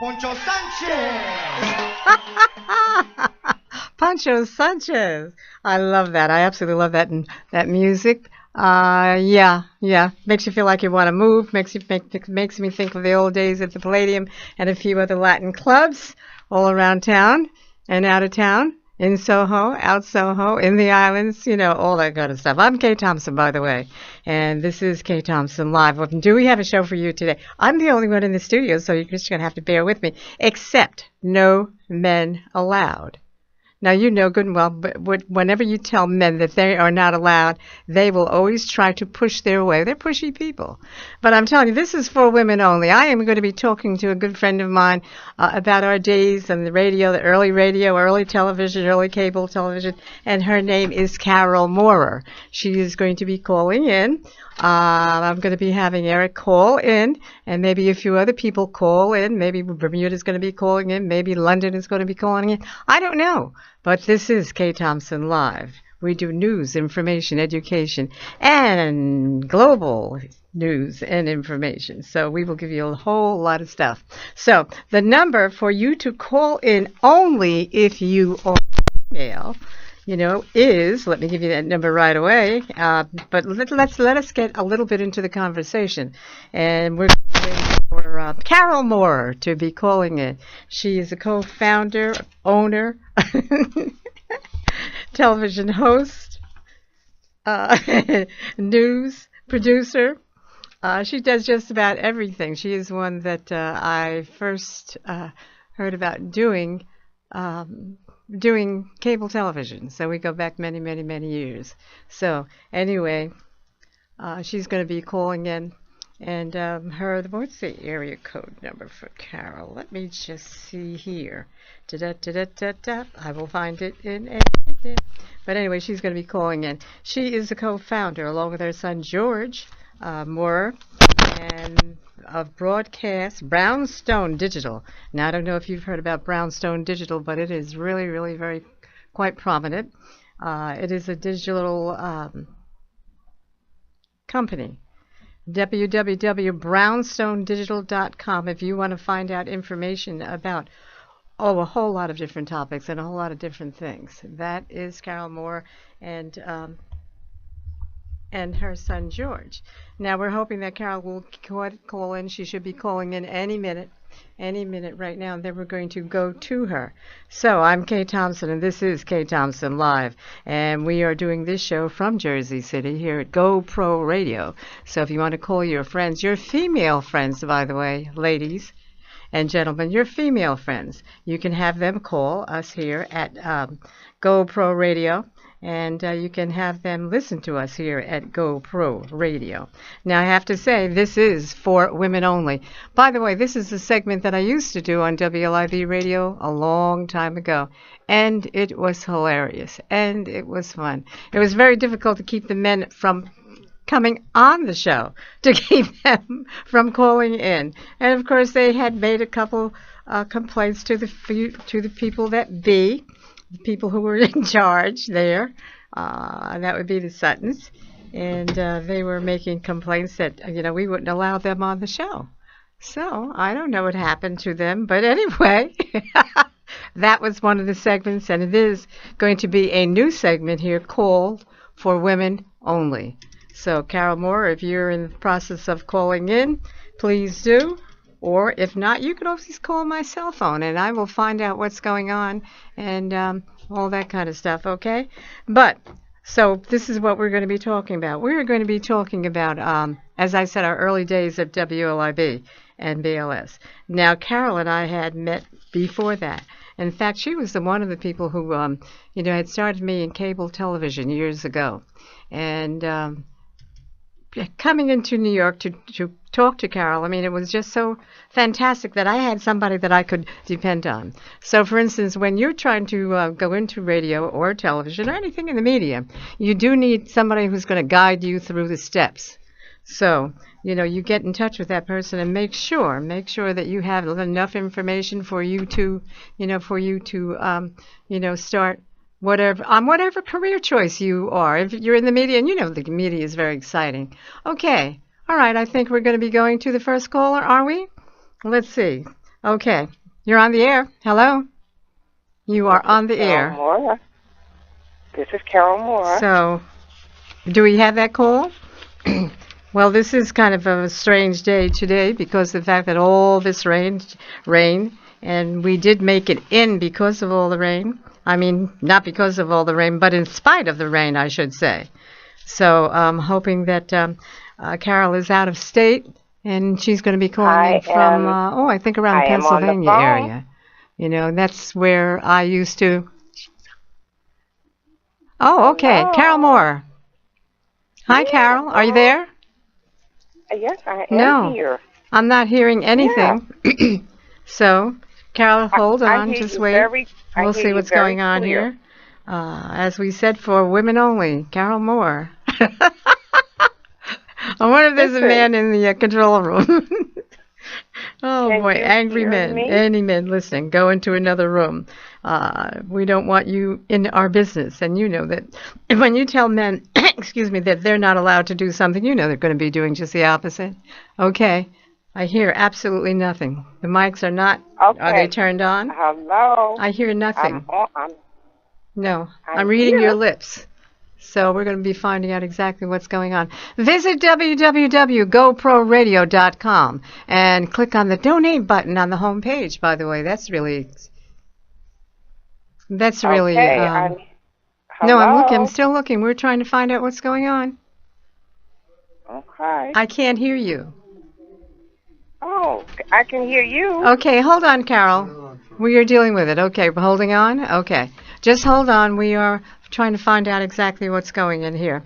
Poncho Sanchez. Pancho Sanchez. I love that. I absolutely love that music. Yeah. Makes you feel like you want to move. Makes me think of the old days at the Palladium and a few other Latin clubs all around town and out of town. In Soho, out Soho, in the islands, all that kind of stuff. I'm Kay Thompson, by the way, and this is Kay Thompson Live. Well, do we have a show for you today? I'm the only one in the studio, so you're just going to have to bear with me, except no men allowed. Now, you know good and well, but whenever you tell men that they are not allowed, they will always try to push their way. They're pushy people. But I'm telling you, this is for women only. I am going to be talking to a good friend of mine about our days on the radio, the early television, early cable television, and her name is Carol Moorer. She is going to be calling in. I'm going to be having Eric call in, and maybe a few other people call in. Maybe Bermuda's going to be calling in. Maybe London is going to be calling in. I don't know. But this is Kay Thompson Live. We do news, information, education, and global news and information. So we will give you a whole lot of stuff. So the number for you to call in only if you are female, is, let me give you that number right away, but let us get a little bit into the conversation. And we're waiting for Carol Moorer to be calling in. She is a co-founder, owner, television host, news producer. She does just about everything. She is one that I first heard about doing cable television. So we go back many, many, many years. So anyway, she's going to be calling in, and what's the area code number for Carol? Let me just see here. I will find it in a minute. But anyway, she's going to be calling in. She is a co-founder, along with her son George Moorer, and of broadcast Brownstone Digital. Now, I don't know if you've heard about Brownstone Digital, but it is really, really very quite prominent. It is a digital company. www.brownstonedigital.com if you want to find out information about a whole lot of different topics and a whole lot of different things. That is Carol Moorer and her son George. Now we're hoping that Carol will call in. She should be calling in any minute right now, and then we're going to go to her. So I'm Kay Thompson, and this is Kay Thompson Live, and we are doing this show from Jersey City here at GoPro Radio. So if you want to call your friends, your female friends, by the way, ladies and gentlemen, your female friends, you can have them call us here at GoPro Radio. And you can have them listen to us here at GoPro Radio. Now, I have to say, this is for women only. By the way, this is a segment that I used to do on WLIV Radio a long time ago. And it was hilarious. And it was fun. It was very difficult to keep the men from coming on the show, to keep them from calling in. And, of course, they had made a couple complaints to the people that be. The people who were in charge there, and that would be the Suttons, and they were making complaints that, we wouldn't allow them on the show. So I don't know what happened to them, but anyway, that was one of the segments, and it is going to be a new segment here called For Women Only. So Carol Moorer, if you're in the process of calling in, please do. Or if not, you can always call my cell phone, and I will find out what's going on and all that kind of stuff, okay? But, so this is what we're going to be talking about. We're going to be talking about, as I said, our early days of WLIB and BLS. Now, Carol and I had met before that. In fact, she was one of the people who, had started me in cable television years ago. And coming into New York to talk to Carol, it was just so fantastic that I had somebody that I could depend on. So, for instance, when you're trying to go into radio or television or anything in the media, you do need somebody who's going to guide you through the steps. So, you get in touch with that person and make sure that you have enough information for you to, start whatever career choice you are. If you're in the media, and the media is very exciting. Okay. All right. I think we're going to be going to the first caller, are we? Let's see. Okay. You're on the air. Hello? You are on the air. Moore. This is Carol Moore. So, do we have that call? Well, this is kind of a strange day today because of the fact that all this rain, and we did make it in because of all the rain. I mean, not because of all the rain, but in spite of the rain, I should say. So I'm hoping that Carol is out of state, and she's going to be calling in from, I think around Pennsylvania area. You know, that's where I used to. Oh, okay. Hello. Carol Moore. Hi, Carol. Are you there? Yes, I am here. I'm not hearing anything. Yeah. So, Carol, hold on. Just wait. We'll see what's going on here. As we said, for women only, Carol Moore. I wonder if there's a man in the control room. Oh, boy. Angry men. Any men listening, go into another room. We don't want you in our business. And you know that when you tell men, excuse me, that they're not allowed to do something, you know they're going to be doing just the opposite. Okay. I hear absolutely nothing. The mics are not, are they turned on? Hello. I hear nothing. I'm reading your lips. So we're going to be finding out exactly what's going on. Visit www.goproradio.com and click on the donate button on the home page, by the way. That's really no, I'm still looking. We're trying to find out what's going on. Okay. I can't hear you. Oh, I can hear you. Okay, hold on, Carol. We are dealing with it. Okay, we're holding on? Okay. Just hold on. We are trying to find out exactly what's going in here.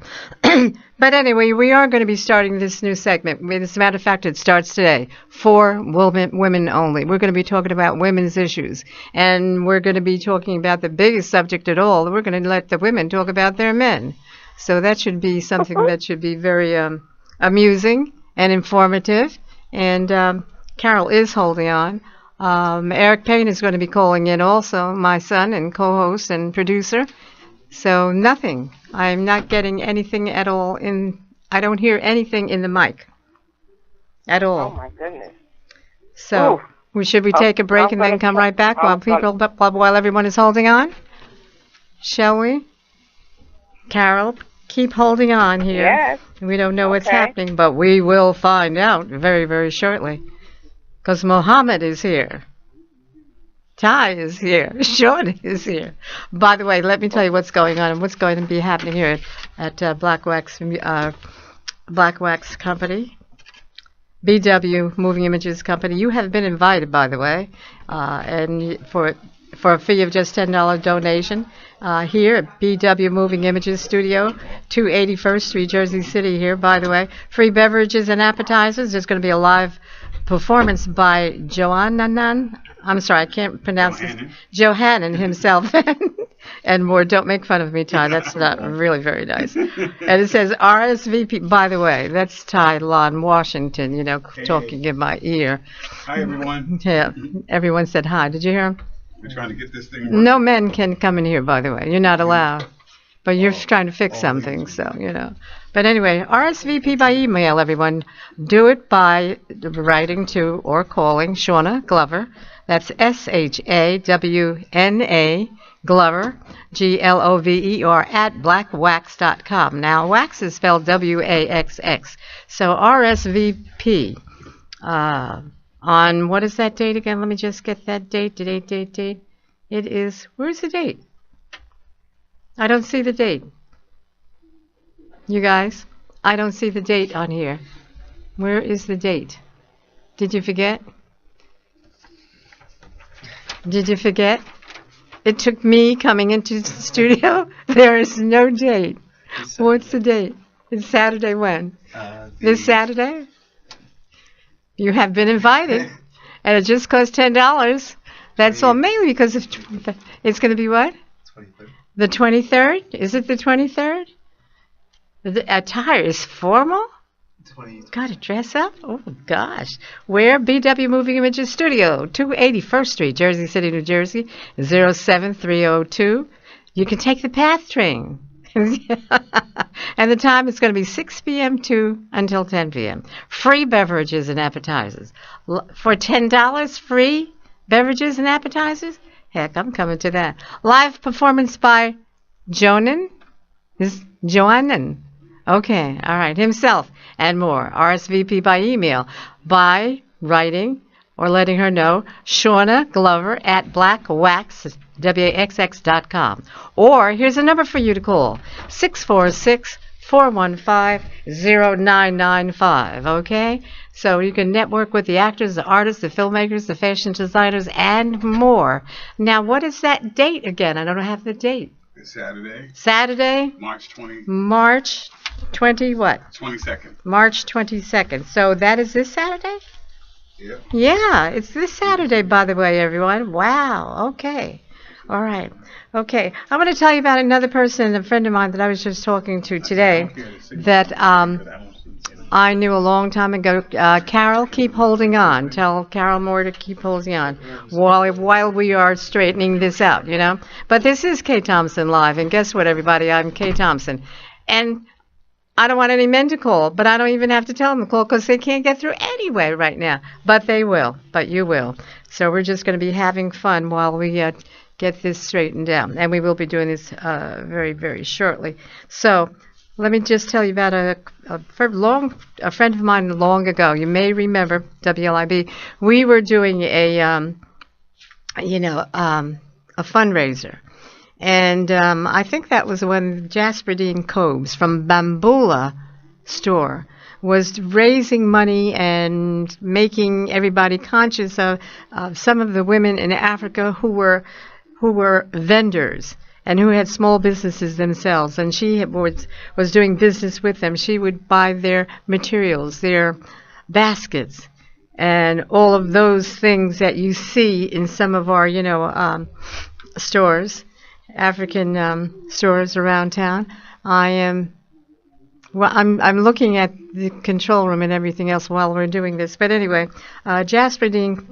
But anyway, we are going to be starting this new segment. As a matter of fact, it starts today for women only. We're going to be talking about women's issues. And we're going to be talking about the biggest subject at all. We're going to let the women talk about their men. So that should be something that should be very amusing and informative. And Carol is holding on. Eric Payne is going to be calling in also, my son and co-host and producer. So nothing. I'm not getting anything at all I don't hear anything in the mic at all. Oh, my goodness. So should we take a break and then come right back while everyone is holding on? Shall we? Carol, keep holding on here. Yes. We don't know what's happening, but we will find out very, very shortly. Because Mohammed is here. Ty is here. Sean is here. By the way, let me tell you what's going on and what's going to be happening here at Black Wax Company, BW Moving Images Company. You have been invited, by the way, and for a fee of just $10 donation here at BW Moving Images Studio, 281st Street, Jersey City here, by the way. Free beverages and appetizers. There's going to be a live performance by Johannan. I'm sorry, I can't pronounce this. Johannan himself. And more. Don't make fun of me, Ty. That's not really very nice. And it says RSVP. By the way, that's Ty Lon Washington, talking in my ear. Hi, everyone. Yeah, everyone said hi. Did you hear him? We're trying to get this thing working. No men can come in here, by the way. You're not allowed. But you're trying to fix something, so. But anyway, RSVP by email, everyone. Do it by writing to or calling Shauna Glover. That's SHAWNA Glover, GLOVER, at blackwax.com. Now, wax is spelled WAXX. So RSVP on, what is that date again? Let me just get that date. Date. It is, where's the date? I don't see the date. You guys, I don't see the date on here. Where is the date? Did you forget? Did you forget? It took me coming into the studio. There is no date. What's the date? It's Saturday when? This Saturday? You have been invited. And it just cost $10. That's all, mainly because it's going to be what? 23rd. The 23rd? Is it the 23rd? The attire is formal? Got to dress up? Oh, gosh. Where? BW Moving Images Studio, 281st Street, Jersey City, New Jersey, 07302. You can take the PATH train. And the time is going to be 6 p.m. until 10 p.m. Free beverages and appetizers. For $10, free beverages and appetizers? Heck, I'm coming to that. Live performance by Joanan? Okay, all right, himself and more. RSVP by email, by writing, or letting her know, Shauna Glover at blackwax.com. Or here's a number for you to call, 646-415-0995, okay? So you can network with the actors, the artists, the filmmakers, the fashion designers, and more. Now, what is that date again? I don't have the date. It's Saturday. Saturday? March 20. March 20 what? 22nd. March 22nd. So that is this Saturday? Yep. Yeah, it's this Saturday, by the way, everyone. Wow. Okay. All right. Okay. I want to tell you about another person, a friend of mine that I was just talking to today that I knew a long time ago. Carol, keep holding on. Tell Carol Moore to keep holding on while we are straightening this out, you know. But this is Kay Thompson Live, and guess what, everybody? I'm Kay Thompson. And I don't want any men to call, but I don't even have to tell them to call because they can't get through anyway right now. But they will. But you will. So we're just going to be having fun while we get this straightened out. And we will be doing this very, very shortly. So let me just tell you about a friend of mine long ago. You may remember, WLIB. We were doing a fundraiser. And I think that was when Jasper Dean Cobes from Bambula store was raising money and making everybody conscious of some of the women in Africa who were vendors and who had small businesses themselves. And she was doing business with them. She would buy their materials, their baskets, and all of those things that you see in some of our, stores. African stores around town. I'm looking at the control room and everything else while we're doing this. But anyway, Jasper Dean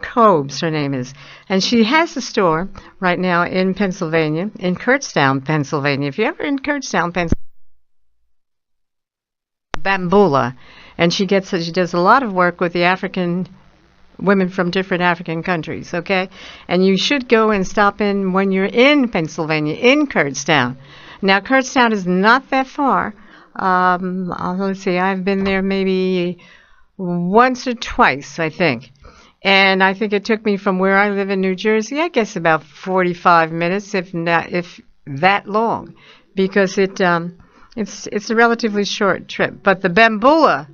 Cobes, her name is, and she has a store right now in Pennsylvania, in Kurtztown, Pennsylvania. If you're ever in Kurtztown, Pennsylvania, Bambula, and she does a lot of work with the African women from different African countries, okay? And you should go and stop in when you're in Pennsylvania, in Kurtztown. Now, Kurtztown is not that far. Let's see, I've been there maybe once or twice, I think. And I think it took me from where I live in New Jersey, I guess about 45 minutes, if that long, because it's a relatively short trip. But the Bambula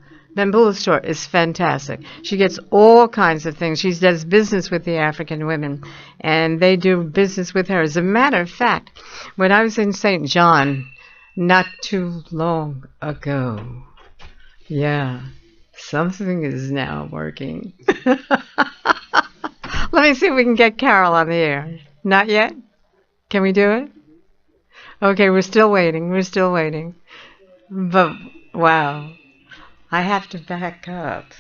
store is fantastic. She gets all kinds of things. She does business with the African women, and they do business with her. As a matter of fact, when I was in St. John not too long ago, yeah, something is now working. Let me see if we can get Carol on the air. Not yet? Can we do it? Okay, we're still waiting. But, wow. I have to back up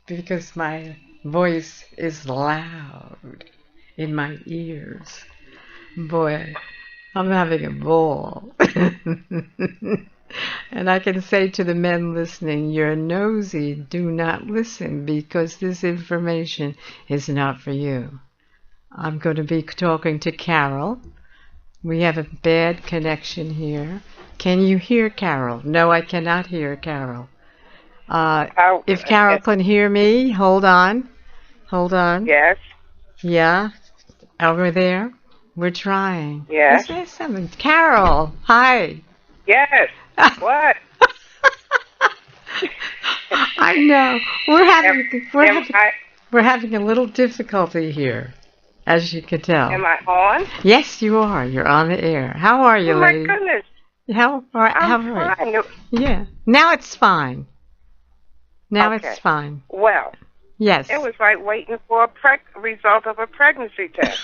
because my voice is loud in my ears. Boy, I'm having a ball. And I can say to the men listening, you're nosy, do not listen because this information is not for you. I'm going to be talking to Carol. We have a bad connection here. Can you hear Carol? No, I cannot hear Carol. If Carol can hear me, hold on. Yes. Yeah, over there. We're trying. Yes. Is there something? Carol, hi. Yes. What? I know. We're having a little difficulty here, as you can tell. Am I on? Yes, you are. You're on the air. How are you, lady? Oh my goodness. How are Fine. you? Yeah. Now it's fine. Okay. It's fine. Well. Yes. It was like waiting for a result of a pregnancy test.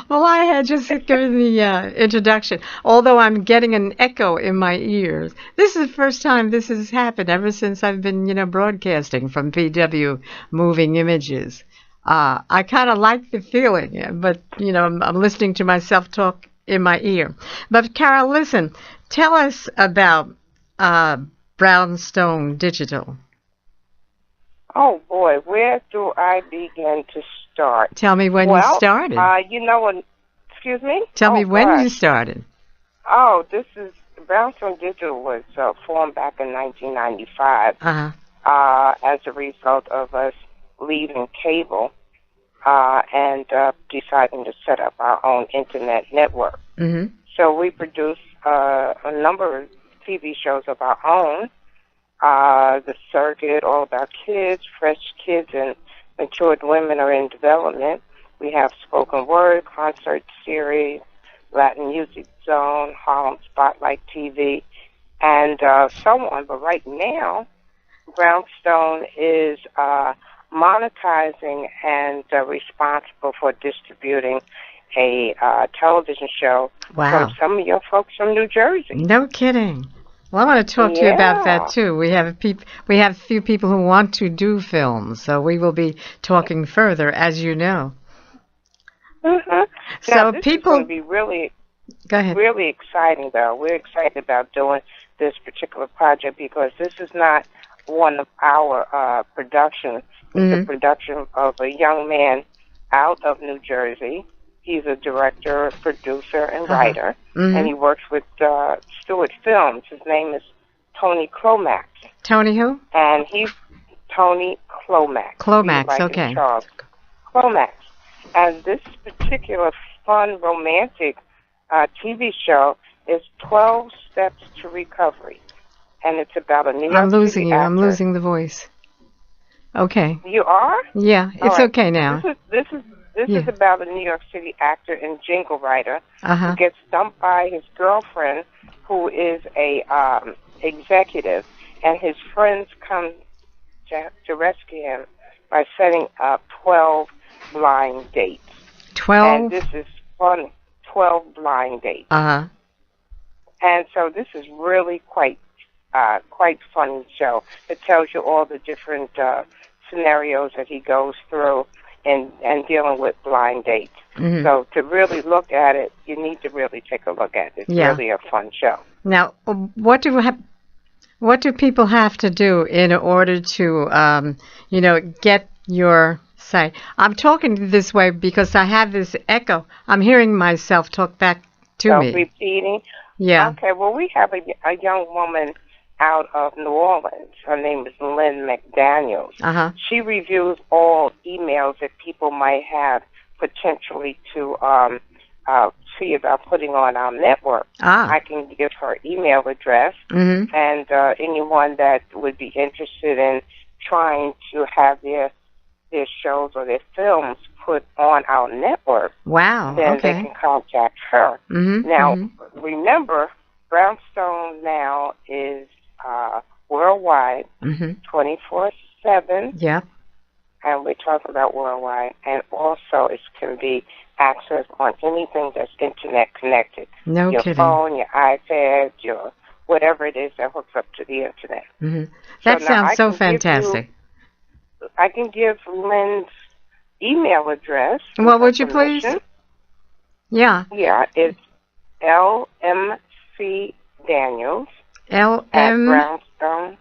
Well, I had just given the introduction, although I'm getting an echo in my ears. This is the first time this has happened ever since I've been, broadcasting from PW Moving Images. I kind of like the feeling, but, I'm listening to myself talk in my ear. But Carol, listen, tell us about Brownstone Digital. Oh boy, where do I begin to start? Tell me when you started. You know when? Excuse me. Tell me when gosh. you started. Oh, this is Brownstone Digital was formed back in 1995 as a result of us leaving cable and deciding to set up our own internet network. Mm-hmm. So we produce a number of TV shows of our own. The Circuit, All About Kids, Fresh Kids, and Matured Women Are in Development. We have spoken word, concert series, Latin Music Zone, Harlem Spotlight TV, and so on. But right now, Brownstone is monetizing and responsible for distributing a television show from some of your folks from New Jersey. No kidding. Well, I want to talk to you about that too. We have a few people who want to do films, so we will be talking further, as you know. Mm-hmm. So now, this people is going to be really, go ahead. Really exciting, though. We're excited about doing this particular project because this is not one of our productions. It's a production of a young man out of New Jersey. He's a director, producer, and writer, and he works with Stewart Films. His name is Tony Clomax. Tony who? And he's Tony Clomax. Clomax, like okay. Charles Clomax. And this particular fun, romantic TV show is 12 Steps to Recovery. And it's about a New York I'm losing City you. actor. I'm losing the voice. Okay. You are? Yeah, it's okay now. This is about a New York City actor and jingle writer who gets dumped by his girlfriend, who is a executive, and his friends come to rescue him by setting up 12 blind dates. 12? And this is fun, 12 blind dates. Uh-huh. And so this is really quite funny show. It tells you all the different scenarios that he goes through and dealing with blind dates. Mm-hmm. So to really look at it, you need to really take a look at it. It's really a fun show. Now, what do people have to do in order to, get your site? I'm talking this way because I have this echo. I'm hearing myself talk back to me. Repeating? Yeah. Okay, well, we have a young woman out of New Orleans. Her name is Lynn McDaniels. Uh-huh. She reviews all emails that people might have potentially to see about putting on our network. I can give her email address, and anyone that would be interested in trying to have their shows or their films put on our network, then they can contact her. Now, remember, Brownstone now is worldwide, 24/7. Yeah. And we're talking about worldwide. And also it can be accessed on anything that's internet connected. No your kidding. Phone, your iPad, your whatever it is that hooks up to the internet. That sounds so fantastic. I can give Lynn's email address. Well, would you please? Yeah. Yeah, it's LMC Daniels. At Brownstone.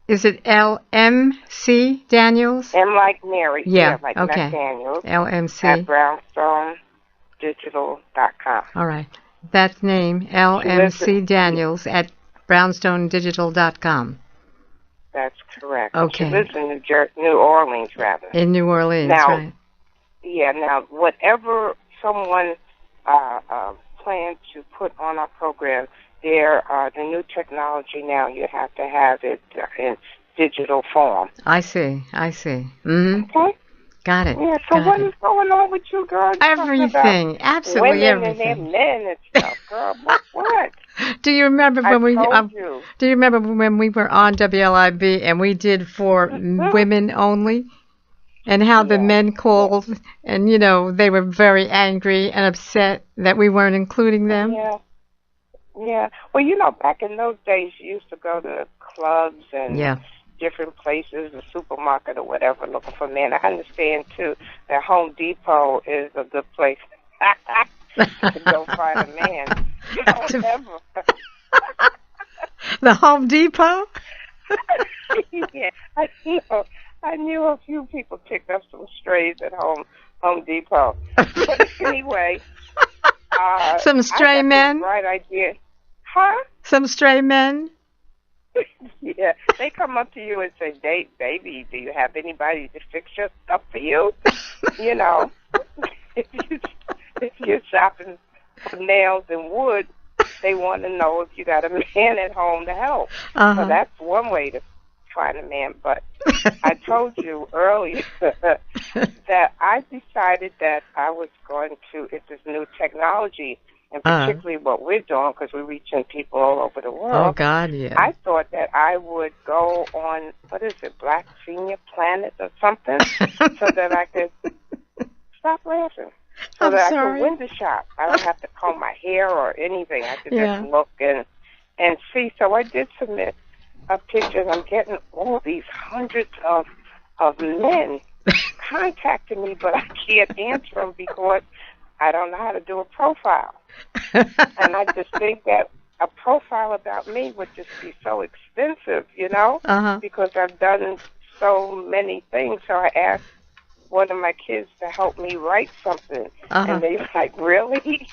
Is it LMC Daniels? M like Mary. Yeah, like okay. Daniels. LMC. At brownstonedigital.com. All right. That name, LMC Daniels at brownstonedigital.com. That's correct. Okay. She lives in New Orleans, rather. In New Orleans, now, right. Yeah, now, whatever someone plans to put on our program, the new technology now, you have to have it in digital form. I see. Okay. Got it. Yeah, so what is going on with you, girl? Everything. Absolutely women everything. And their men and stuff, girl. What? Do you remember when Do you remember when we were on WLIB and we did for women only? And how the men called and, they were very angry and upset that we weren't including them? Yeah. Well, back in those days, you used to go to clubs and different places, the supermarket or whatever, looking for men. I understand, too, that Home Depot is a good place. to go find a man. However, the Home Depot? yeah, I knew a few people picked up some strays at Home Depot. But anyway, some stray men? Right idea. Huh? Some stray men? Yeah, they come up to you and say, baby, do you have anybody to fix your stuff for you? You know, if you're shopping for nails and wood, they want to know if you got a man at home to help. So that's one way to find a man. But I told you earlier that I decided that I was going to, if this new technology, and particularly what we're doing, because we're reaching people all over the world. Oh, God, yeah. I thought that I would go on, what is it, Black Senior Planet or something, so that I could, stop laughing, so that I could window shop. I don't have to comb my hair or anything. I could just look and see. So I did submit pictures. I'm getting all these hundreds of men contacting me, but I can't answer them because I don't know how to do a profile. And I just think that a profile about me would just be so expensive, you know, because I've done so many things. So I asked one of my kids to help me write something, and they were like, really?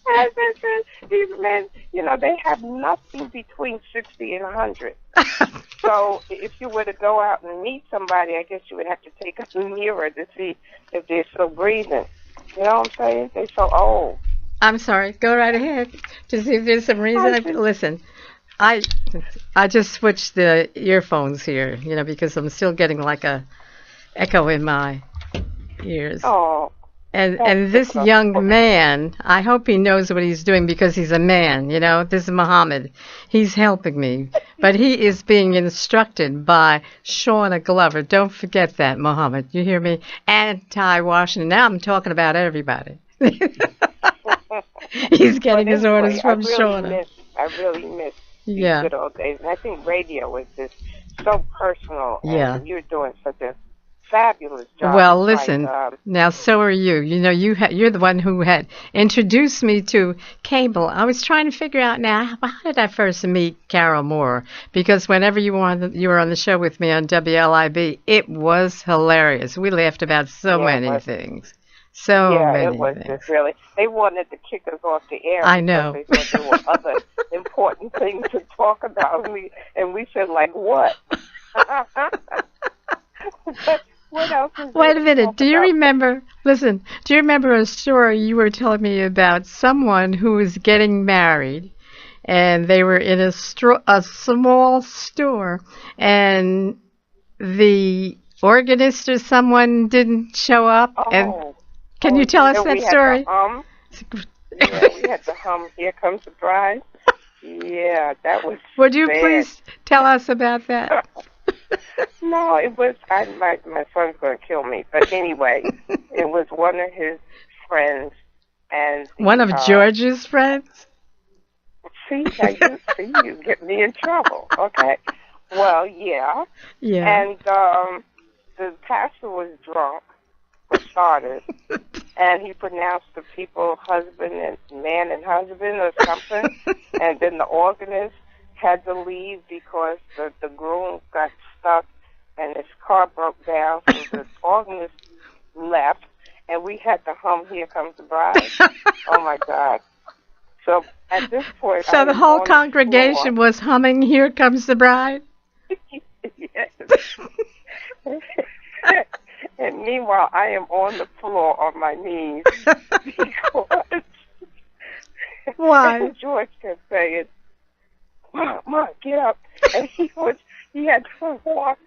I said, these men, you know, they have nothing between 60 and 100. So if you were to go out and meet somebody, I guess you would have to take a mirror to see if they're still breathing. You know what I'm saying? They're so old. I'm sorry. Go right ahead to see if there's some reason. Listen, I just switched the earphones here, you know, because I'm still getting like a echo in my ears. Oh. And this young man, I hope he knows what he's doing because he's a man, you know. This is Muhammad. He's helping me. But he is being instructed by Shauna Glover. Don't forget that, Muhammad. You hear me? And Ty Washington. Now I'm talking about everybody. He's getting his orders from Shauna. I really miss these good old days. And I think radio is just so personal. And you're doing such a fabulous job. Well, listen, now so are you. You know, you're the one who had introduced me to cable. I was trying to figure out now, how did I first meet Carol Moore? Because whenever you were on the show with me on WLIB, it was hilarious. We laughed about so many things. So many it was things. Just really. They wanted to kick us off the air. I know. They thought there were other important things to talk about. And we said, like, what? What else is Wait a minute. Do you remember a story you were telling me about someone who was getting married, and they were in a small store, and the organist or someone didn't show up? Can you tell us that story? We had to hum Here Comes the Bride. Yeah, that was Would you please tell us about that? No, it was, my son's going to kill me. But anyway, it was one of his friends. And one of George's friends? See, you get me in trouble, okay? Well, yeah. And the pastor was drunk, for starters, and he pronounced the people husband and man and husband or something, and then the organist had to leave because the groom got stuck and his car broke down, so the organist left, and we had to hum Here Comes the Bride. Oh, my God. So at this point... So the whole congregation was humming Here Comes the Bride? Yes. And meanwhile, I am on the floor on my knees because... Why? George kept saying, Mom, get up. And he had to walk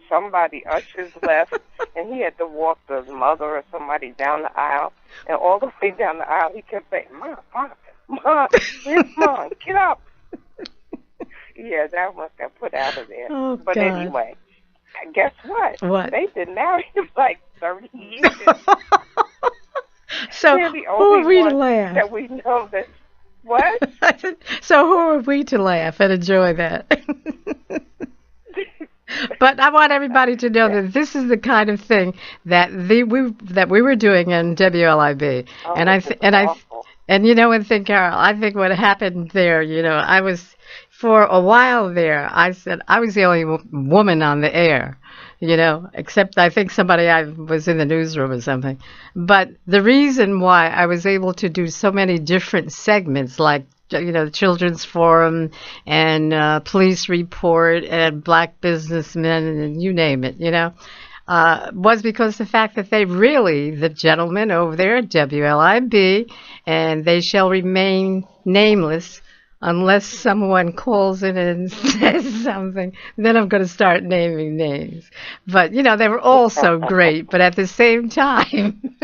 somebody ushers left, and he had to walk the mother or somebody down the aisle. And all the way down the aisle, he kept saying, Mom, where's Mom? Get up. Yeah, that must have put out of there. Oh, but God. Anyway, guess what? What? They've been married for like 30 years. So who are we to laugh? That we know that. What? I said, so who are we to laugh and enjoy that? But I want everybody to know that this is the kind of thing that we were doing in WLIB, Oh, and I this is and I awful. and you know one thing, Carol, I think what happened there, I was for a while there. I said I was the only woman on the air, except I think somebody I was in the newsroom or something. But the reason why I was able to do so many different segments, like the Children's Forum and Police Report and Black Businessmen and you name it, was because the fact that the gentlemen over there at WLIB, and they shall remain nameless unless someone calls in and says something, then I'm going to start naming names. But, they were all so great, but at the same time,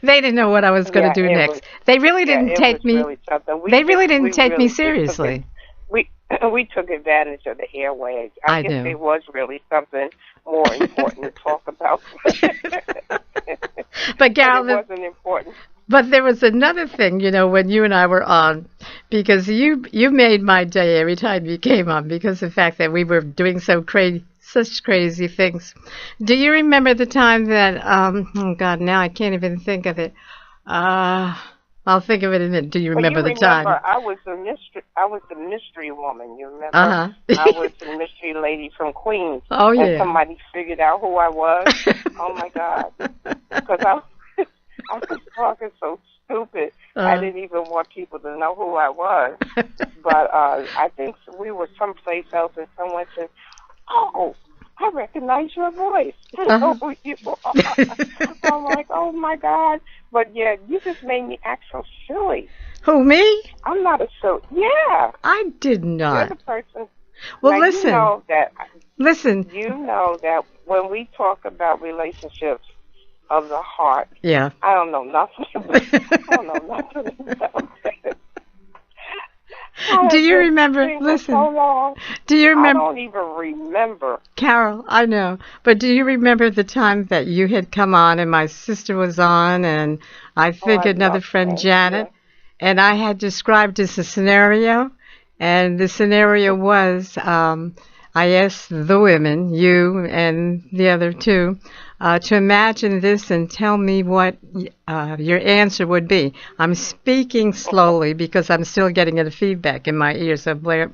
they didn't know what I was going to do next. They really didn't take me. They really didn't take me seriously. We took advantage of the airwaves. I guess know. there was really something more important to talk about. But Carol, it wasn't important. But there was another thing, when you and I were on, because you made my day every time you came on, because of the fact that we were doing such crazy things. Do you remember the time that, oh God, now I can't even think of it. I'll think of it in a minute. Do you remember the time? I was the mystery woman. You remember? Uh-huh. I was the mystery lady from Queens. Oh yeah. And somebody figured out who I was. Oh my God! Because I was talking so stupid. I didn't even want people to know who I was. But I think we were someplace else, and someone said, "Oh, I recognize your voice. I know who you are." I'm like, oh my God. But yeah, you just made me act so silly. Who, me? I'm not a silly. Yeah. I did not. You're the person. Well, now, listen. Listen. You know that when we talk about relationships of the heart, yeah, I don't know nothing about that. Do you remember? Listen. So do you remember? I don't even remember. Carol, I know. But do you remember the time that you had come on and my sister was on and I think another friend, Janet, and I had described this a scenario, and the scenario was I asked the women, you and the other two, to imagine this and tell me what your answer would be. I'm speaking slowly because I'm still getting the feedback in my ears, so bear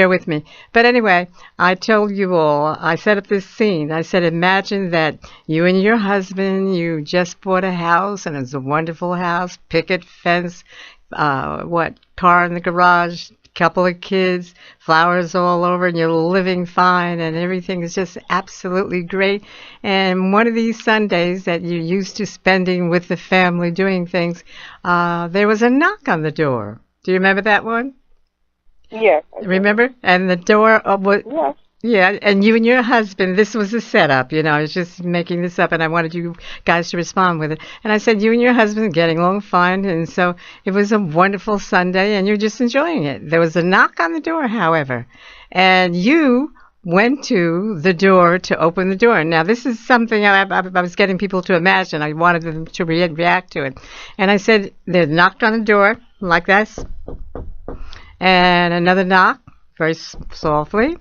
with me. But anyway, I told you all, I set up this scene. I said, imagine that you and your husband, you just bought a house, and it's a wonderful house, picket fence, car in the garage, couple of kids, flowers all over, and you're living fine, and everything is just absolutely great. And one of these Sundays that you're used to spending with the family doing things, there was a knock on the door. Do you remember that one? Yes. Remember? And the door was... Yes. Yeah, and you and your husband, this was a setup, I was just making this up, and I wanted you guys to respond with it. And I said, you and your husband are getting along fine, and so it was a wonderful Sunday, and you're just enjoying it. There was a knock on the door, however, and you went to the door to open the door. Now, this is something I was getting people to imagine. I wanted them to react to it. And I said, they knocked on the door like this, and another knock, very softly.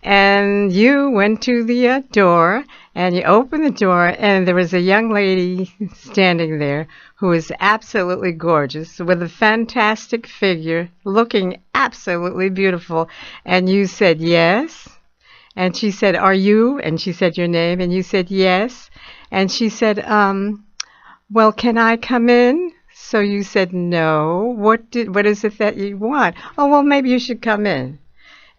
And you went to the door, and you opened the door, and there was a young lady standing there who was absolutely gorgeous, with a fantastic figure, looking absolutely beautiful. And you said, yes. And she said, are you? And she said your name, and you said, yes. And she said, well, can I come in? So you said, no. What is it that you want? Oh, well, maybe you should come in.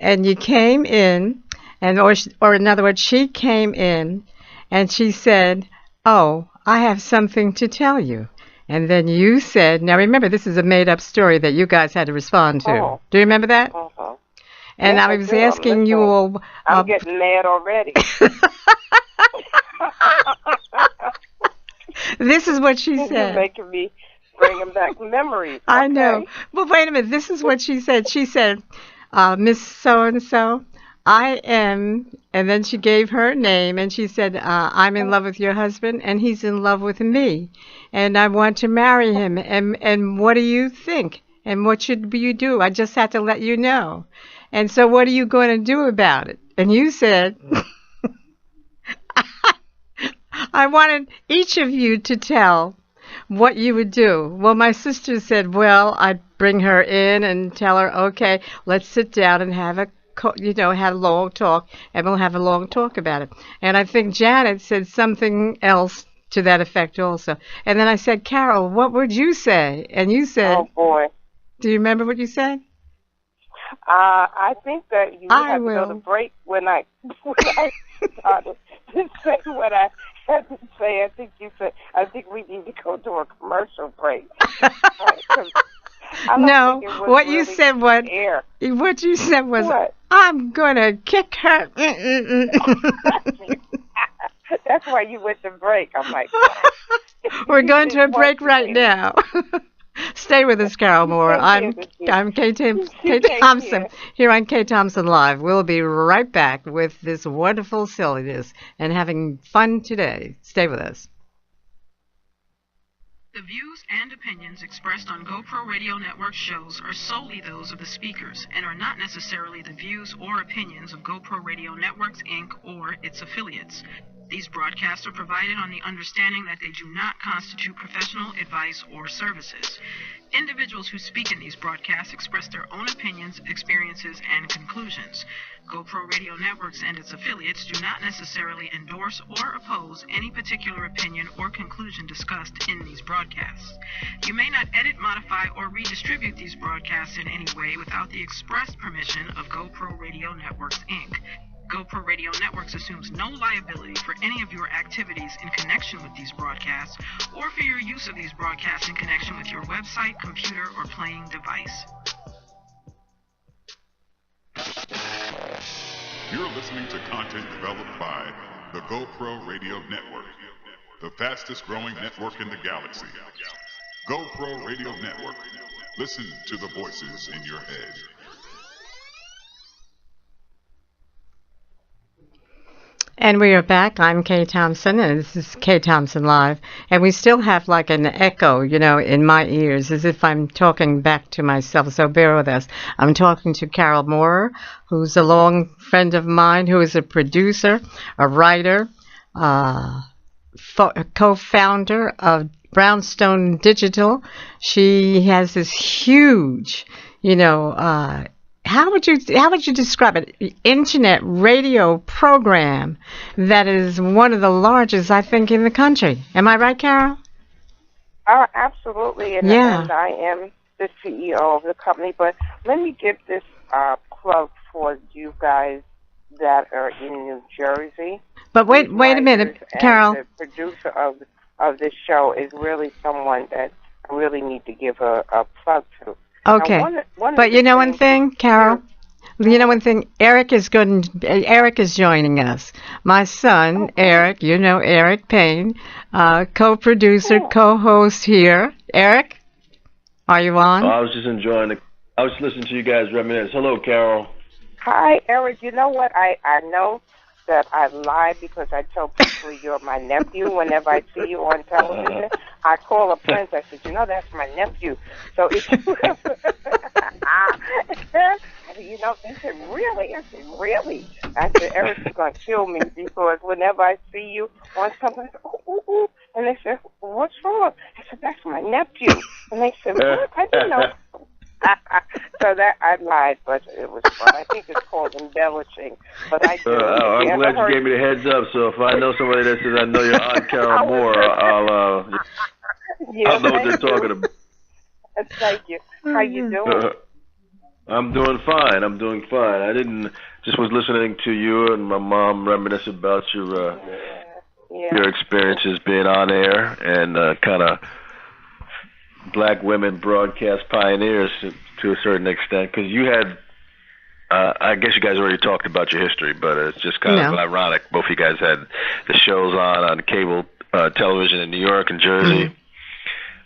And you came in, or in other words, she came in, and she said, oh, I have something to tell you. And then you said, now remember, this is a made-up story that you guys had to respond to. Oh. Do you remember that? Uh-huh. And yes, I was asking you all... I'm getting mad already. This is what she said. You're making me bringing back memories. Okay. I know. Well, wait a minute. This is what she said. She said... Miss So-and-so, I am, and then she gave her name, and she said, I'm in love with your husband, and he's in love with me, and I want to marry him, and what do you think? And what should you do? I just had to let you know. And so what are you going to do about it? And you said, I wanted each of you to tell what you would do. Well, my sister said, well, I'd bring her in and tell her, okay, let's sit down and have have a long talk, and we'll have a long talk about it. And I think Janet said something else to that effect also. And then I said, Carol, what would you say? And you said, oh boy, do you remember what you said? I think that you had to go to break when I started to say what I had to say. I think we need to go to a commercial break. No, what you said was, what? I'm going to kick her. That's why you went to break. I'm like, we're going to a break right now. Stay with us, Carol Moore. I'm Kay Thompson here on Kay Thompson Live. We'll be right back with this wonderful silliness and having fun today. Stay with us. The views and opinions expressed on GoPro Radio Network shows are solely those of the speakers and are not necessarily the views or opinions of GoPro Radio Networks, Inc. or its affiliates. These broadcasts are provided on the understanding that they do not constitute professional advice or services. Individuals who speak in these broadcasts express their own opinions, experiences, and conclusions. GoPro Radio Networks and its affiliates do not necessarily endorse or oppose any particular opinion or conclusion discussed in these broadcasts. You may not edit, modify, or redistribute these broadcasts in any way without the express permission of GoPro Radio Networks, Inc. GoPro Radio Networks assumes no liability for any of your activities in connection with these broadcasts or for your use of these broadcasts in connection with your website, computer, or playing device. You're listening to content developed by the GoPro Radio Network, the fastest growing network in the galaxy. GoPro Radio Network. Listen to the voices in your head. And we are back. I'm Kay Thompson, and this is Kay Thompson Live. And we still have like an echo, in my ears, as if I'm talking back to myself. So bear with us. I'm talking to Carol Moore, who's a long friend of mine, who is a producer, a writer, a co-founder of Brownstone Digital. She has this huge, how would you describe it? Internet radio program that is one of the largest, I think, in the country. Am I right, Carol? Absolutely. And I am the CEO of the company. But let me give this plug for you guys that are in New Jersey. But wait a minute, Carol. The producer of this show is really someone that I really need to give a plug to. Okay, but you know one thing, Carol? You know one thing? Eric is joining us. My son, Eric, Eric Payne, co-producer, co-host here. Eric, are you on? I was just enjoying it. I was listening to you guys reminisce. Hello, Carol. Hi, Eric. You know what? I know that I lie because I tell people you're my nephew whenever I see you on television. I call a friend. I said, that's my nephew. So if you they said, really? I said, really? I said, Eric's going to kill me because whenever I see you on something, I say, ooh. And they said, what's wrong? I said, that's my nephew. And they said, what? I didn't know. So that I lied, but it was fun. I think it's called embellishing. But I do. I'm glad you gave me the heads up. So if I know somebody that says I know your Aunt Carol Moore, I'll know what they're talking about. Thank you. How you doing? I'm doing fine. I just was listening to you and my mom reminisce about your experiences being on air and kind of black women broadcast pioneers to a certain extent, because you had, I guess you guys already talked about your history, but it's just kind of ironic. Both of you guys had the shows on cable television in New York and Jersey,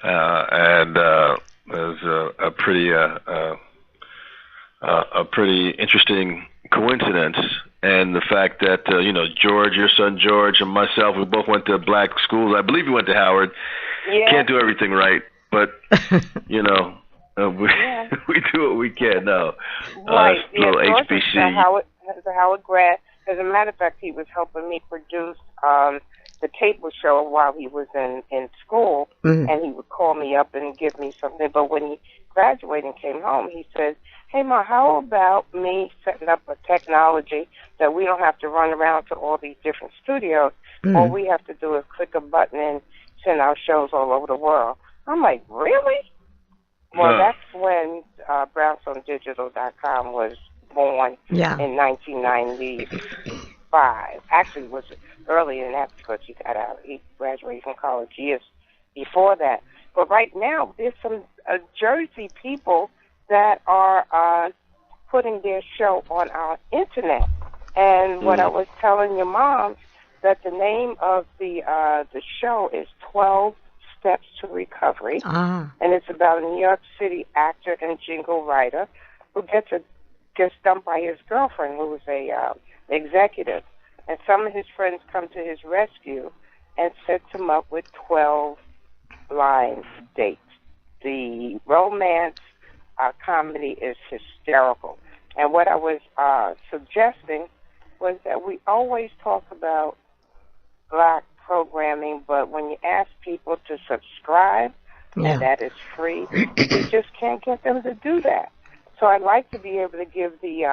and it was a pretty interesting coincidence. And the fact that, George, your son George, and myself, we both went to black schools. I believe you went to Howard. Yeah. Can't do everything right. But, We do what we can now. Right. Little HBC. The Howard grad. As a matter of fact, he was helping me produce the cable show while he was in school, and he would call me up and give me something. But when he graduated and came home, he said, "Hey, Ma, how about me setting up a technology that we don't have to run around to all these different studios? All we have to do is click a button and send our shows all over the world." I'm like, really? Well, that's when BrownstoneDigital.com was born in 1995. Actually, it was earlier than that because he graduated from college years before that. But right now, there's some Jersey people that are putting their show on our internet. And what I was telling your mom, that the name of the show is 12 Steps to Recovery, and it's about a New York City actor and jingle writer who gets dumped by his girlfriend, who was a executive, and some of his friends come to his rescue and sets him up with 12 blind dates. The romance comedy is hysterical, and what I was suggesting was that we always talk about black programming, but when you ask people to subscribe, and that is free, we just can't get them to do that. So I'd like to be able to give the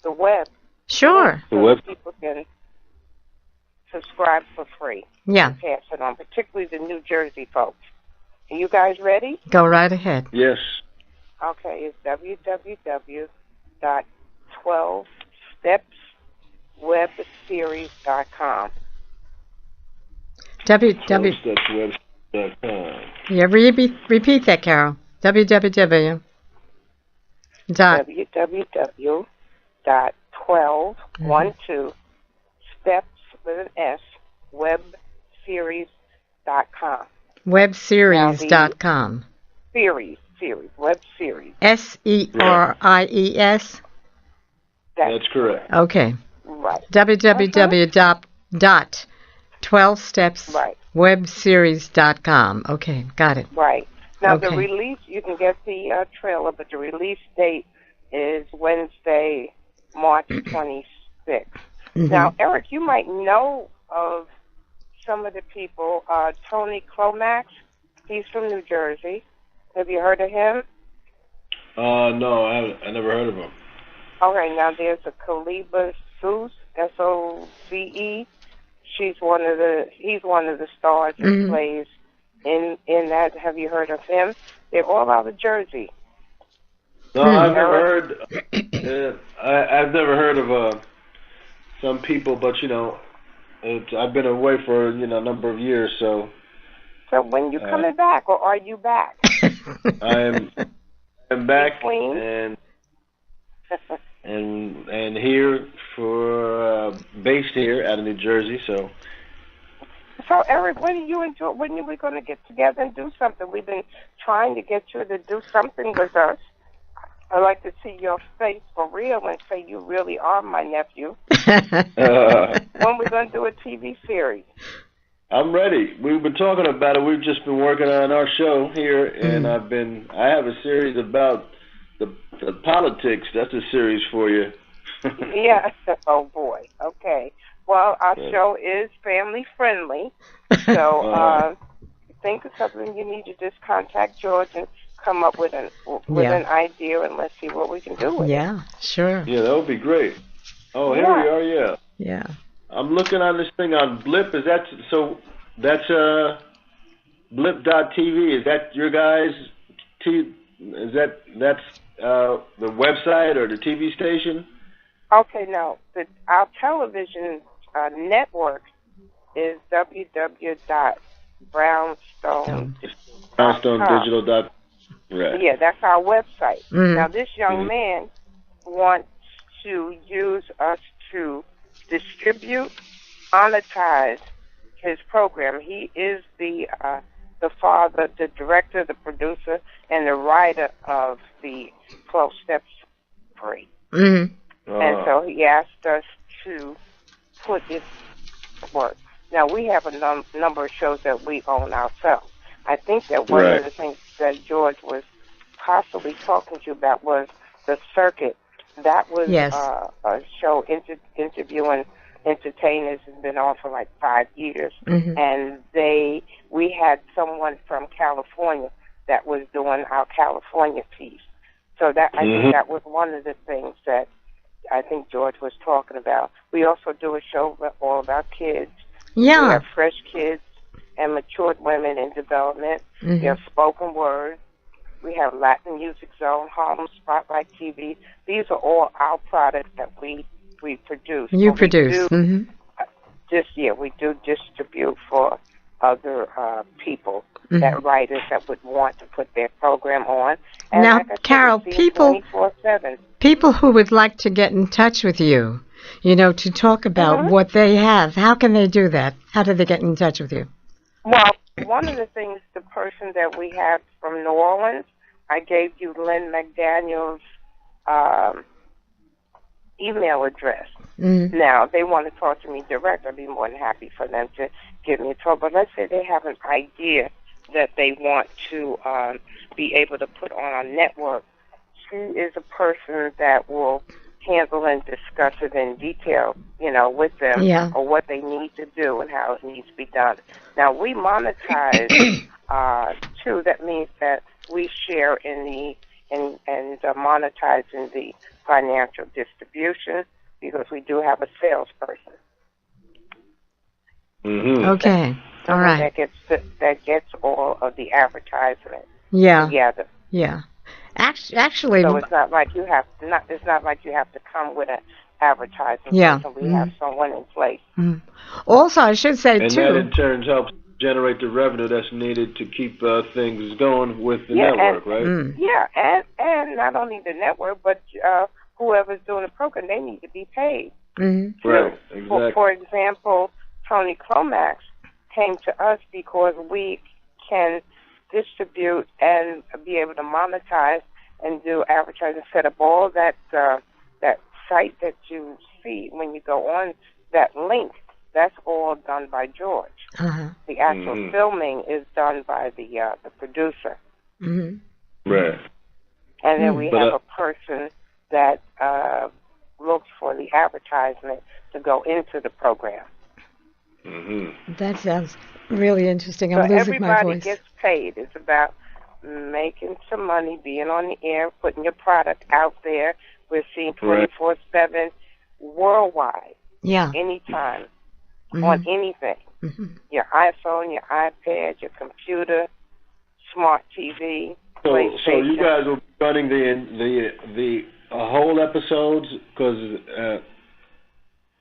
web. Sure. So people can subscribe for free. Yeah. And pass it on, particularly the New Jersey folks. Are you guys ready? Go right ahead. Yes. Okay, it's www.12stepswebseries.com. www.12stepswebseries.com. Yeah, repeat that, Carol. www. Steps with an S, webseries.com. Webseries.com. Series, web series. SERIES? That's correct. Okay. Right. www.12stepswebseries.com. Okay, got it. Right. Now, okay. The release, you can get the trailer, but the release date is Wednesday, March 26th. Now, Eric, you might know of some of the people. Tony Clomax, he's from New Jersey. Have you heard of him? No, I never heard of him. Okay, now there's a Kaliba Souse, S-O-C-E. He's one of the stars that plays in that. Have you heard of him? They're all out of Jersey. No, I've never heard. I've never heard of some people, but I've been away for a number of years. So when you coming back, or are you back? I'm back and here for based here out of New Jersey. So Eric, when are we going to get together and do something? We've been trying to get you to do something with us. I'd like to see your face for real and say you really are my nephew. When we going to do a TV series? I'm ready. We've been talking about it. We've just been working on our show here, and I have a series about the politics. That's a series for you. Yeah. Oh boy. Okay. Well, our show is family friendly, so think of something you need to just contact George and come up with an idea, and let's see what we can do with it. Yeah, sure. Yeah, that would be great. Oh, here we are. Yeah. Yeah. I'm looking on this thing on Blip. Is that so? That's Blip.tv. Is that your guys? Is that's the website or the TV station? Okay, no. Our television network is www.brownstone.com. Right. Yeah, that's our website. Now, this young man wants to use us to distribute, monetize his program. He is the father, the director, the producer, and the writer of the 12 Steps Free. And so he asked us to put this work. Now, we have a number of shows that we own ourselves. I think that one of the things that George was possibly talking to you about was the circuit. That was a show interviewing entertainers has been on for like 5 years, and we had someone from California that was doing our California piece. So that I think that was one of the things that I think George was talking about. We also do a show all about kids. Yeah. We have fresh kids and matured women in development. We have spoken word. We have Latin Music Zone, Harlem Spotlight TV. These are all our products that we produce. You produce. This year, we do distribute for other people, that writers that would want to put their program on. And now, like I said, Carol, people who would like to get in touch with you, to talk about what they have, how can they do that? How do they get in touch with you? Well, one of the things, the person that we have from New Orleans, I gave you Lynn McDaniel's email address. Now, they want to talk to me direct. I'd be more than happy for them to give me a talk. But let's say they have an idea that they want to be able to put on our network. She is a person that will handle and discuss it in detail, with them, or what they need to do and how it needs to be done. Now, we monetize, too. That means that we share in the and monetize in the financial distribution, because we do have a salesperson. Okay. All right. That gets all of the advertisement together. Yeah. Actually, so it's not like you have to come with an advertising person. We have someone in place. Also, I should say and too. And that in turn helps generate the revenue that's needed to keep things going with the network, right? Yeah, and not only the network, but whoever's doing the program, they need to be paid. Right. Exactly. For example, Tony Clomax came to us because we can distribute and be able to monetize and do advertising, set up all that that site that you see when you go on that link. That's all done by George. The actual filming is done by the producer. Right. And then we have a person that looks for the advertisement to go into the program. That sounds really interesting. I'm losing my voice. Everybody gets paid. It's about making some money, being on the air, putting your product out there. We're seeing 24/7 worldwide. Yeah. Anytime. On anything. Your iPhone, your iPad, your computer, smart TV, PlayStation. So you guys will be running the whole episodes, because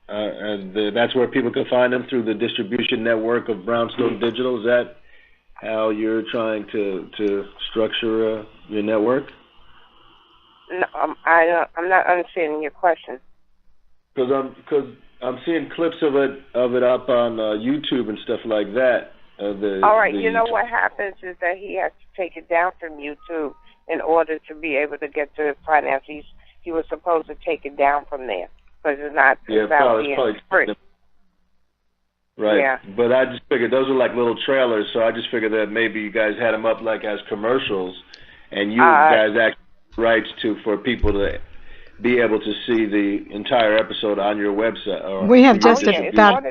that's where people can find them, through the distribution network of Brownstone Digital. Is that how you're trying to structure your network? No, I'm not understanding your question. Because I'm seeing clips of it up on YouTube and stuff like that. All right, you know what happens is that he has to take it down from YouTube in order to be able to get to finance. He was supposed to take it down from there, because it's not being free. Right. Yeah. But I just figured those are like little trailers, so I just figured that maybe you guys had them up like as commercials, and you guys actually rights for people to be able to see the entire episode on your website. We have just about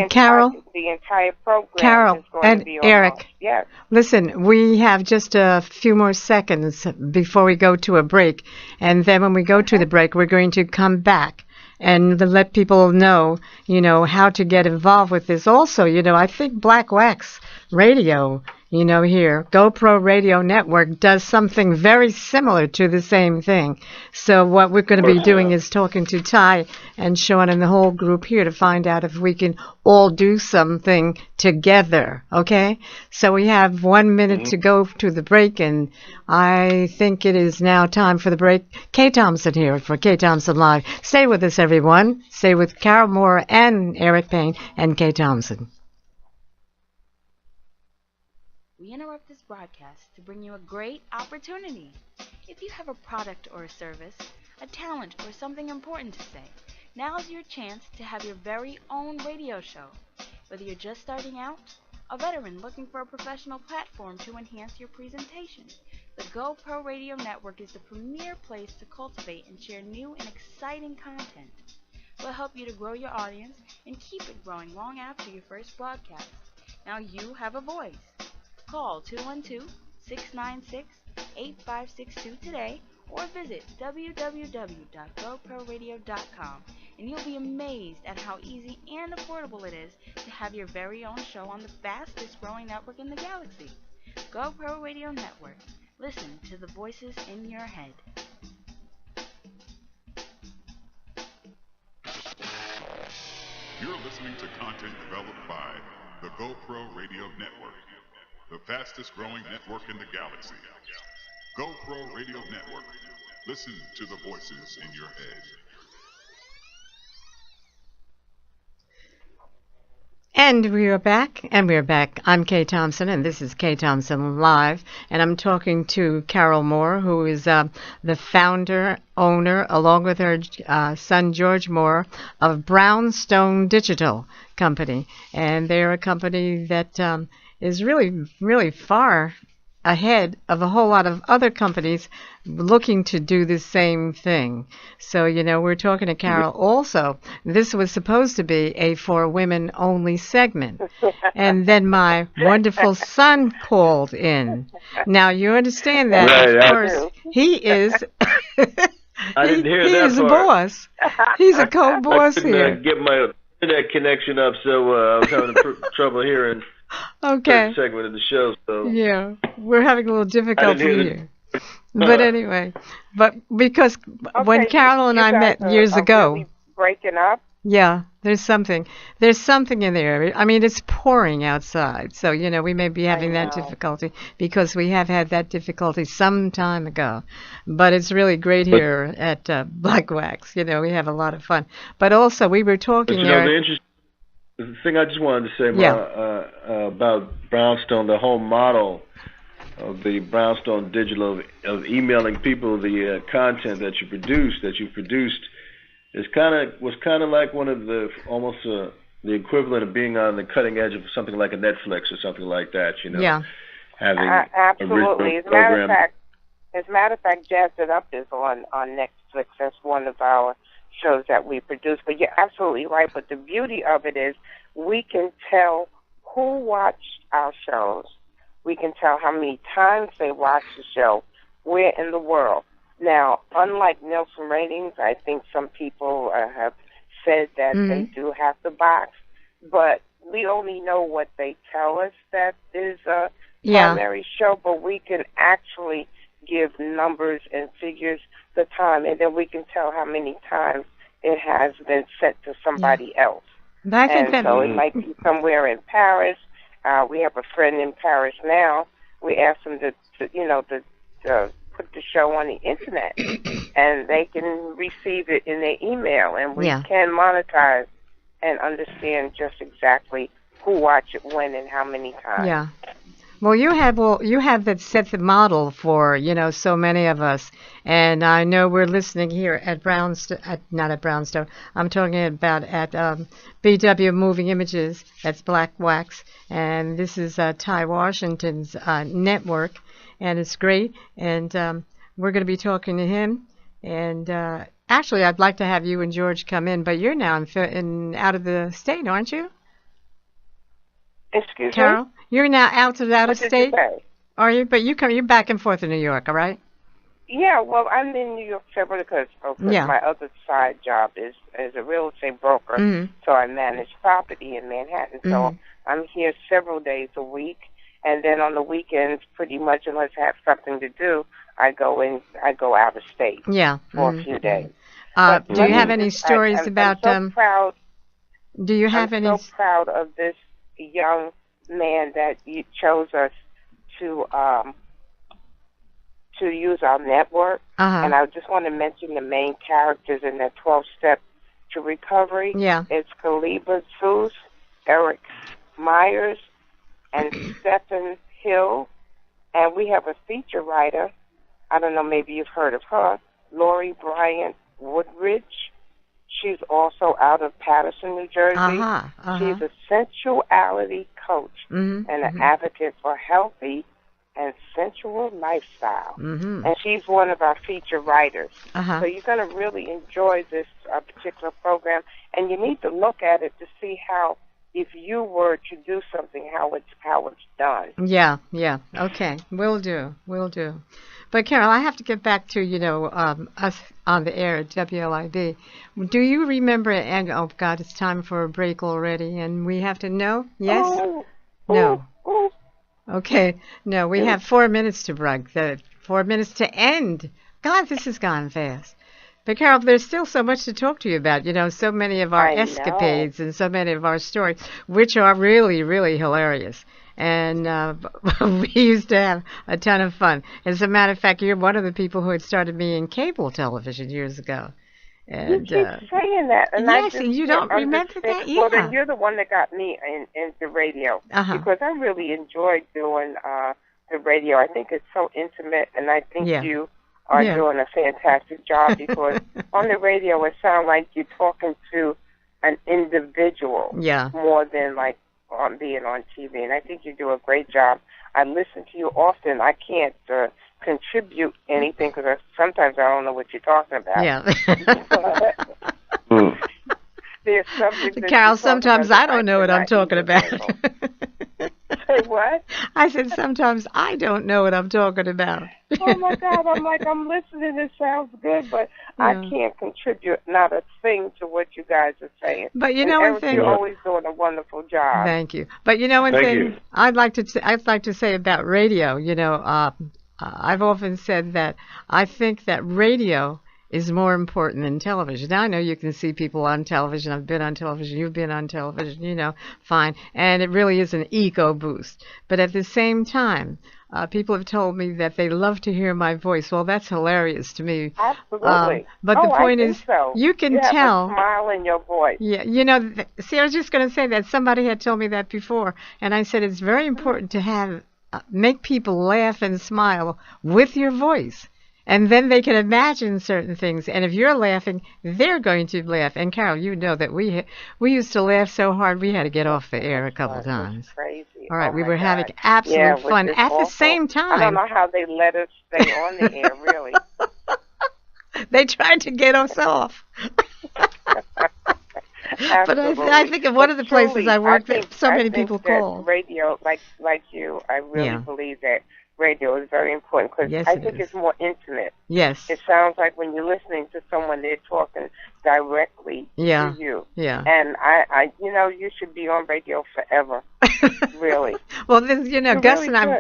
Carol, the entire program. Carol is going and to be Eric. Yes. Listen, we have just a few more seconds before we go to a break, and then when we go to the break, we're going to come back and let people know, how to get involved with this. Also, I think Black Wax Radio, here, GoPro Radio Network does something very similar to the same thing. So what we're going to be doing is talking to Ty and Sean and the whole group here to find out if we can all do something together, okay? So we have 1 minute to go to the break, and I think it is now time for the break. Kay Thompson here for Kay Thompson Live. Stay with us, everyone. Stay with Carol Moore and Eric Payne and Kay Thompson. We interrupt this broadcast to bring you a great opportunity. If you have a product or a service, a talent, or something important to say, now's your chance to have your very own radio show. Whether you're just starting out, a veteran looking for a professional platform to enhance your presentation. The GoPro Radio Network is the premier place to cultivate and share new and exciting content. We'll help you to grow your audience and keep it growing long after your first broadcast. Now you have a voice. Call 212-696-8562 today or visit www.goproradio.com and you'll be amazed at how easy and affordable it is to have your very own show on the fastest growing network in the galaxy. GoPro Radio Network. Listen to the voices in your head. You're listening to content developed by the GoPro Radio Network, the fastest growing network in the galaxy. GoPro Radio Network. Listen to the voices in your head. And we are back. I'm Kay Thompson, and this is Kay Thompson Live. And I'm talking to Carol Moore, who is the founder, owner, along with her son George Moore, of Brownstone Digital Company. And they're a company that is really, really far ahead of a whole lot of other companies looking to do the same thing. So, we're talking to Carol also. This was supposed to be a for women only segment. And then my wonderful son called in. Now, you understand that, right, of course, he is... I didn't hear he that is a part. boss. He's a co-boss I couldn't, here. get my internet connection up, so I was having trouble hearing okay. the segment of the show. So yeah, we're having a little difficulty here. But anyway, because when Carol and I met years ago, really breaking up. Yeah, there's something in there. I mean, it's pouring outside, so we may be having that difficulty because we have had that difficulty some time ago. But it's really great here at Black Wax. We have a lot of fun. But also, we were talking. The thing I just wanted to say about Brownstone, the whole model of the Brownstone Digital of emailing people the content that you produced, was kind of like one of the almost the equivalent of being on the cutting edge of something like a Netflix or something like that. Yeah. Having absolutely. As a matter of fact, Jazz It Up is on Netflix. That's one of our shows that we produce. But you're absolutely right. But the beauty of it is we can tell who watched our shows. We can tell how many times they watched the show, where in the world. Now, unlike Nielsen ratings, I think some people have said that they do have the box, but we only know what they tell us that is a primary show, but we can actually give numbers and figures the time, and then we can tell how many times it has been sent to somebody else. So it might be somewhere in Paris. We have a friend in Paris now. We asked them to put the show on the internet, and they can receive it in their email, and we can monetize and understand just exactly who watched it when and how many times. Yeah. Well, you have that set the model for so many of us, and I know we're listening here at not at Brownstone. I'm talking about at BW Moving Images. That's Black Wax, and this is Ty Washington's network, and it's great. And we're going to be talking to him. And actually, I'd like to have you and George come in, but you're now out of the state, aren't you? Excuse Carol? me? You're now out of state? Did you say? Are you? But you're back and forth to New York, all right? Yeah, well, I'm in New York several because my other side job is as a real estate broker, so I manage property in Manhattan. So I'm here several days a week, and then on the weekends, pretty much unless I have something to do, I go out of state for a few days. Do you have any stories about? I'm so proud. Do you have any? I'm so proud of this young man that you chose us to use our network. And I just want to mention the main characters in that 12-step to recovery. Yeah. It's Kaliba Zeus, Eric Myers, and Stephen Hill. And we have a feature writer. I don't know, maybe you've heard of her, Lori Bryant Woodridge. She's also out of Paterson, New Jersey. She's a sensuality coach and an advocate for healthy and sensual lifestyle. And she's one of our feature writers. So you're going to really enjoy this particular program, and you need to look at it to see how, if you were to do something, how it's done. Yeah. Okay, will do. But Carol, I have to get back to, us on the air at WLIB. Do you remember, and oh God, it's time for a break already, and we have to know? Yes? No. Okay, no, we have 4 minutes to break, 4 minutes to end. God, this has gone fast. But Carol, there's still so much to talk to you about, so many of our escapades and so many of our stories, which are really, really hilarious. And we used to have a ton of fun. As a matter of fact, you're one of the people who had started me in cable television years ago. And, you keep saying that. And yes, and you don't remember that? Yeah. Well, then you're the one that got me into radio. Because I really enjoyed doing the radio. I think it's so intimate, and I think you are doing a fantastic job, because on the radio it sounds like you're talking to an individual more than like on being on TV, and I think you do a great job. I listen to you often. I can't contribute anything because sometimes I don't know what you're talking about. Yeah. There's subjects Carol, sometimes I don't know what I'm talking about. Say what? I said sometimes I don't know what I'm talking about. Oh my God! I'm listening. It sounds good, but I can't contribute not a thing to what you guys are saying. But you know one thing, you're always doing a wonderful job. Thank you. But you know one thing, I'd like to say about radio. I've often said that I think that radio is more important than television. Now, I know you can see people on television. I've been on television. You've been on television, fine. And it really is an ego boost. But at the same time, people have told me that they love to hear my voice. Well, that's hilarious to me. Absolutely. But the point is, you can tell. You have a smile in your voice. Yeah, see, I was just going to say that. Somebody had told me that before. And I said it's very important to make people laugh and smile with your voice. And then they can imagine certain things. And if you're laughing, they're going to laugh. And Carol, you know that we used to laugh so hard we had to get off the air a couple times. Crazy. All right, we were having absolute fun at the same time. I don't know how they let us stay on the air, really. They tried to get us off. But I think of one of the places I worked that so many people call. Radio, like you, I really believe that radio is very important, because I think it's more intimate. Yes. It sounds like when you're listening to someone, they're talking directly to you. Yeah. And I you should be on radio forever. Really. Well, Gus and I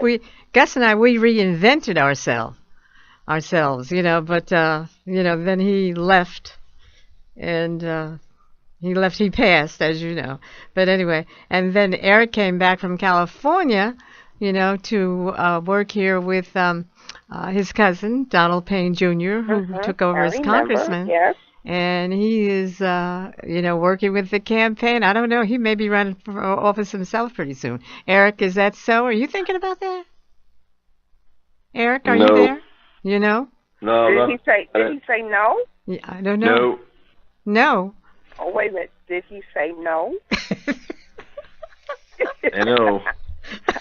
reinvented ourselves, but then he left, and he passed, as you know. But anyway, and then Eric came back from California, to work here with his cousin, Donald Payne Jr., who took over as congressman. Yes. And he is, working with the campaign. I don't know. He may be running for office himself pretty soon. Eric, is that so? Are you thinking about that? Eric, are you there? No. Did he say no? Yeah, I don't know. No. Oh, wait a minute. Did he say no? No.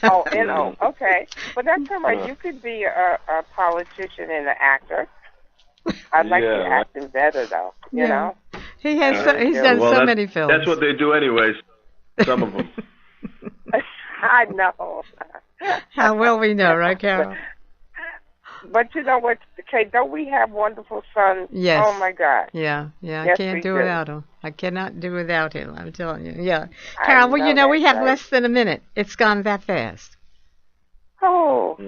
Oh, N-O. Okay. But that's all right. You could be a politician and an actor. I'd like you acting better, though. You know? He's done so many films. That's what they do anyways. Some of them. I know. How well we know, right, Carol? But you know what, Kay, don't we have wonderful sons? Yes. Oh, my God. Yeah, yes, I can't do without him. I cannot do without him, I'm telling you. Yeah. Carol, we have less than a minute. It's gone that fast. Oh.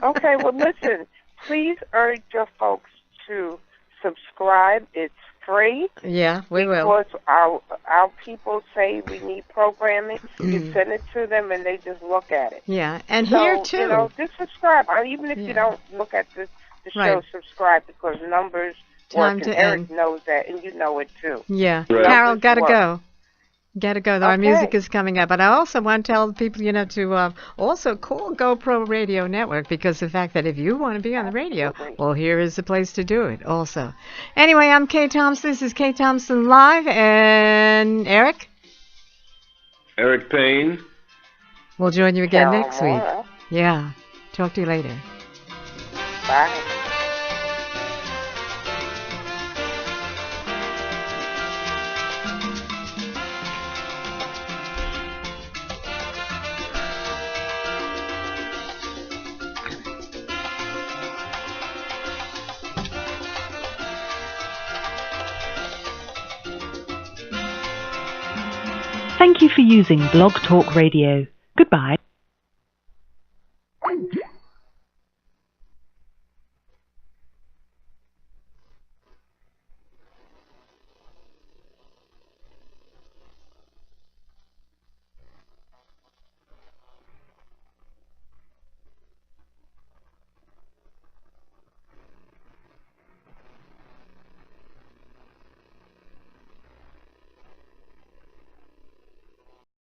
Okay, well, listen, please urge your folks to subscribe. It's free. Yeah, we will. Because our people say we need programming. You send it to them, and they just look at it. Yeah, and here, too. Just subscribe. Even if you don't look at the show, subscribe, because numbers work, and Eric knows that, and you know it, too. Yeah. Right. Carol, gotta go. Gotta go, though. Our music is coming up. But I also want to tell people, to also call GoPro Radio Network, because the fact that if you want to be on the radio, well, here is the place to do it also. Anyway, I'm Kay Thompson. This is Kay Thompson Live. And Eric? Eric Payne. We'll join you again next week. Yeah. Talk to you later. Bye. Thank you for using Blog Talk Radio. Goodbye.